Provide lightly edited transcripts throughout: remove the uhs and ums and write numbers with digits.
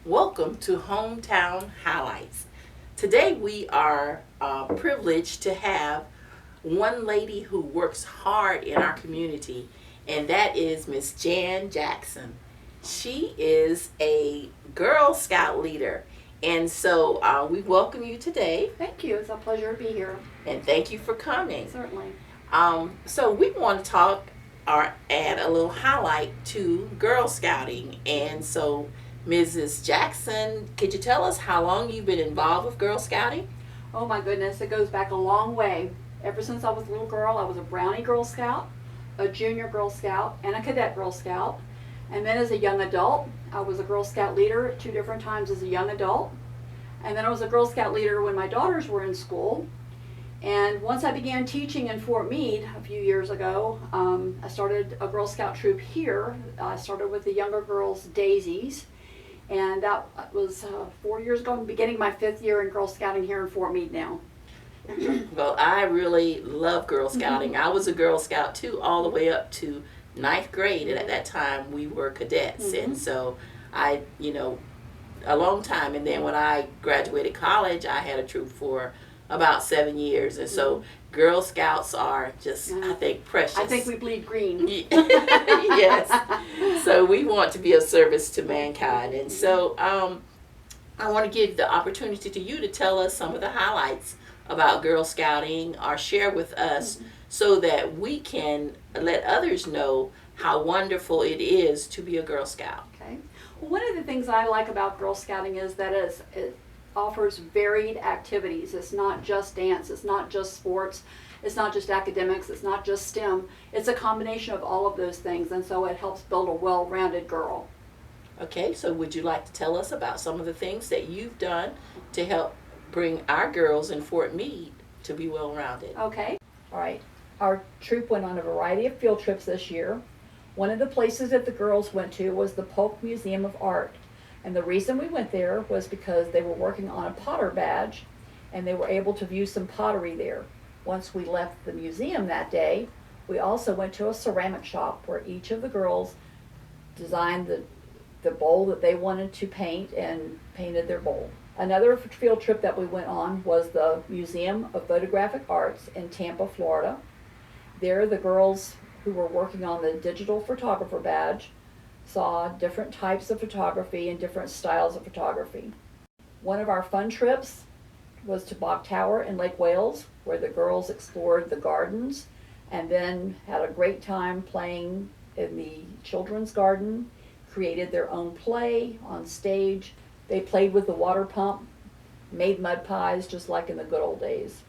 Welcome to Hometown Highlights. Today we are privileged to have one lady who works hard in our community, and that is Miss Jan Jackson. She is a Girl Scout leader, and so we welcome you today, Thank you. It's a pleasure to be here. and thank you for coming. Certainly. So we want to talk or add a little highlight to Girl Scouting, and so Mrs. Jackson, could you tell us how long you've been involved with Girl Scouting? Oh my goodness, it goes back a long way. Ever since I was a little girl, I was a Brownie Girl Scout, a Junior Girl Scout, and a Cadet Girl Scout. And then as a young adult, I was a Girl Scout leader at 2 different times as a young adult. And then I was a Girl Scout leader when my daughters were in school. And once I began teaching in Fort Meade a few years ago, I started a Girl Scout troop here. I started with the younger girls, Daisies. And that was 4 years ago. I'm beginning my 5th year in Girl Scouting here in Fort Meade now. Well, I really love Girl Scouting. I was a Girl Scout too, all the way up to 9th grade, and at that time we were cadets. And so I, a long time. And then when I graduated college, I had a troop for about 7 years. And so Girl Scouts are just, I think, precious. I think we bleed green. Yes. So we want to be of service to mankind. And so I want to give the opportunity to you to tell us some of the highlights about Girl Scouting, or share with us so that we can let others know how wonderful it is to be a Girl Scout. Okay. Well, one of the things I like about Girl Scouting is that it offers varied activities. It's not just dance, it's not just sports, it's not just academics, it's not just STEM. It's a combination of all of those things, and so it helps build a well-rounded girl. Okay, so would you like to tell us about some of the things that you've done to help bring our girls in Fort Meade to be well-rounded? Okay. All right. Our troop went on a variety of field trips this year. One of the places that the girls went to was the Polk Museum of Art. And the reason we went there was because they were working on a potter badge, and they were able to view some pottery there. Once we left the museum that day, we also went to a ceramic shop where each of the girls designed the bowl that they wanted to paint and painted their bowl. Another field trip that we went on was the Museum of Photographic Arts in Tampa, Florida. There, the girls who were working on the digital photographer badge saw different types of photography and different styles of photography. One of our fun trips was to Bok Tower in Lake Wales, where the girls explored the gardens and then had a great time playing in the children's garden, created their own play on stage. They played with the water pump, made mud pies just like in the good old days.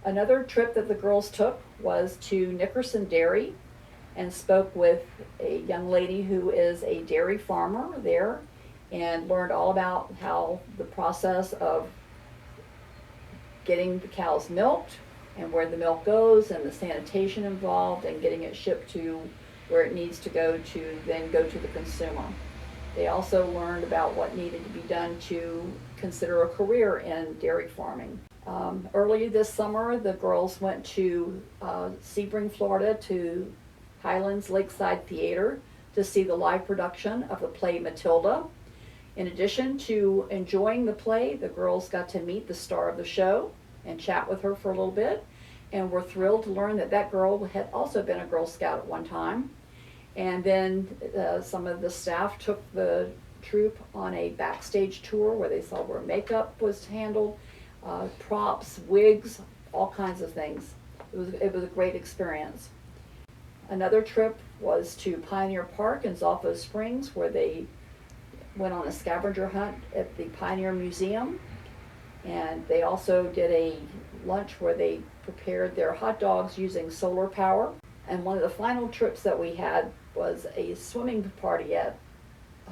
Another trip that the girls took was to Nickerson Dairy and spoke with a young lady who is a dairy farmer there, and learned all about how the process of getting the cows milked and where the milk goes and the sanitation involved and getting it shipped to where it needs to go to then go to the consumer. They also learned about what needed to be done to consider a career in dairy farming. Earlier this summer, the girls went to Sebring, Florida, to Highlands Lakeside Theater to see the live production of the play Matilda. In addition to enjoying the play, the girls got to meet the star of the show and chat with her for a little bit, and were thrilled to learn that that girl had also been a Girl Scout at one time. And then some of the staff took the troop on a backstage tour where they saw where makeup was handled, props, wigs, all kinds of things. It was a great experience. Another trip was to Pioneer Park in Zolfo Springs, where they went on a scavenger hunt at the Pioneer Museum. And they also did a lunch where they prepared their hot dogs using solar power. And one of the final trips that we had was a swimming party at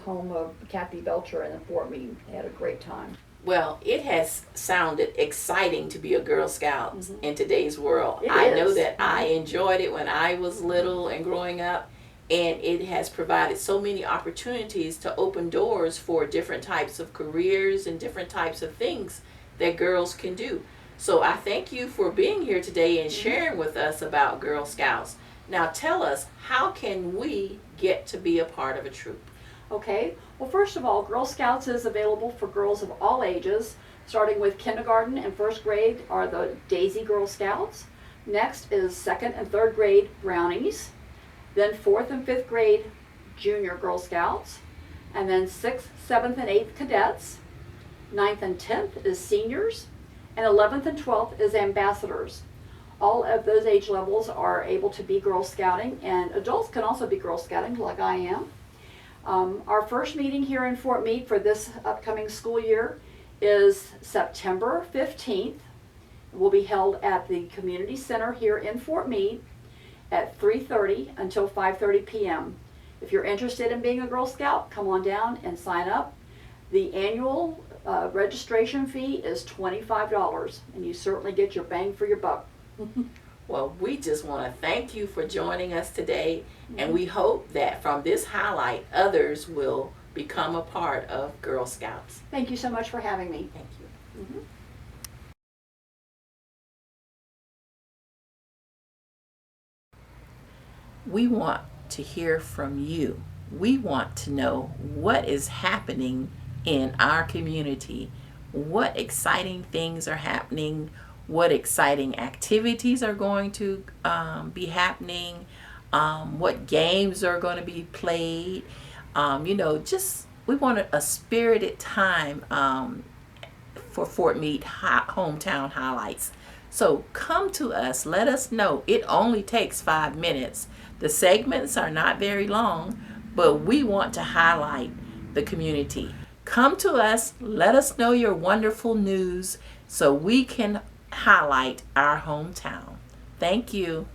home of Kathy Belcher in Fort Meade. They had a great time. Well, it has sounded exciting to be a Girl Scout in today's world. It I is. know that I enjoyed it when I was little and growing up, and it has provided so many opportunities to open doors for different types of careers and different types of things that girls can do. So I thank you for being here today and sharing with us about Girl Scouts. Now tell us, how can we get to be a part of a troop? Okay, Well, first of all, Girl Scouts is available for girls of all ages, starting with kindergarten and first grade are the Daisy Girl Scouts. Next is second and third grade Brownies. Then fourth and fifth grade Junior Girl Scouts. And then sixth, seventh, and eighth Cadets. Ninth and 10th is Seniors. And 11th and 12th is Ambassadors. All of those age levels are able to be Girl Scouting, and adults can also be Girl Scouting like I am. Our first meeting here in Fort Meade for this upcoming school year is September 15th. It will be held at the Community Center here in Fort Meade at 3:30 until 5:30 p.m. If you're interested in being a Girl Scout, come on down and sign up. The annual registration fee is $25, and you certainly get your bang for your buck. Well, we just want to thank you for joining us today, and we hope that from this highlight, others will become a part of Girl Scouts. Thank you so much for having me. Thank you. We want to hear from you. We want to know what is happening in our community, what exciting things are happening, what exciting activities are going to be happening, what games are going to be played. Just we want a spirited time for Fort Meade Hometown Highlights. So come to us, let us know. It only takes 5 minutes. The segments are not very long, but we want to highlight the community. Come to us, let us know your wonderful news so we can highlight our hometown. Thank you.